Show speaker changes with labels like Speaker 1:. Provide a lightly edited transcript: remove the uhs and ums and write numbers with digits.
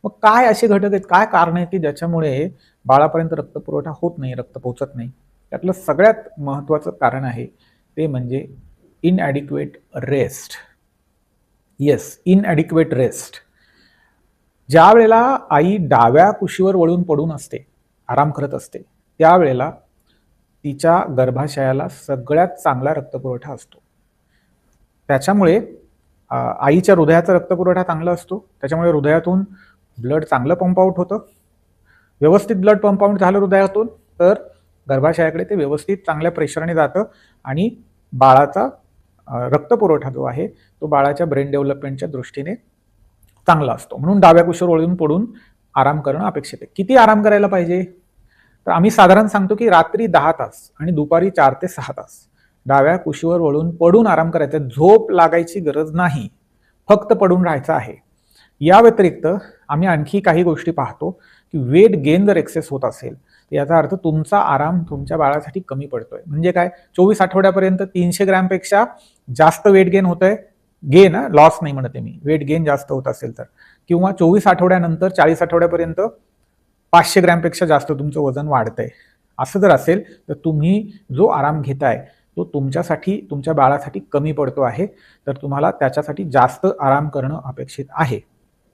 Speaker 1: मग काय असे घटक आहेत, काय कारण आहे की ज्याच्यामुळे बाळापर्यंत रक्तपुरवठा होत नाही, रक्त पोहोचत नाही? त्यातलं सगळ्यात महत्त्वाचं कारण आहे ते म्हणजे inadequate rest. Yes, inadequate rest. ज्या वेळेला आई डाव्या कुशीवर वळून पडून असते, आराम करत असते, त्यावेळेला तिच्या गर्भाशयाला सगळ्यात चांगला रक्तपुरवठा असतो. त्याच्यामुळे आईच्या हृदयाचा रक्तपुरवठा चांगला असतो, त्याच्यामुळे हृदयातून ब्लड चांगलं पंप आउट होतं. व्यवस्थित ब्लड पंप आउट झालं हृदयातून तर गर्भाशयाकडे ते व्यवस्थित चांगल्या प्रेशरने जातं आणि बाळाचा रक्तपुरवठा जो आहे तो बाळाच्या ब्रेन डेव्हलपमेंटच्या दृष्टीने चांगला असतो. म्हणून डाव्या कुशीवर वळून पडून आराम करणं अपेक्षित आहे. किती आराम करायला पाहिजे? तर आम्ही साधारण सांगतो की रात्री 10 तास आणि दुपारी 4 ते 6 तास डाव्या कुशीवर वळून पडून आराम करायचा. झोप लागायची गरज नाही, फक्त पडून राहायचं आहे. या व्यतिरिक्त आम्ही आणखी काही गोष्टी पाहतो की वेट गेन जर एक्सेस होत असेल तर याचा अर्थ तुमचा आराम तुमच्या बाळासाठी कमी पडतोय. म्हणजे काय, 24 आठवड्यापर्यंत 300 ग्रॅमपेक्षा जास्त वेट गेन होतंय, गेन लॉस नाही म्हणते मी, वेट गेन जास्त होत असेल तर, किंवा 24 आठवड्यानंतर 40 आठवड्यापर्यंत 500 ग्रॅमपेक्षा जास्त तुमचं वजन वाढतंय, असं जर असेल तर तुम्ही जो आराम घेताय तो तुमच्यासाठी, तुमच्या बाळासाठी कमी पडतो आहे, तर तुम्हाला त्याच्यासाठी जास्त आराम करणं अपेक्षित आहे.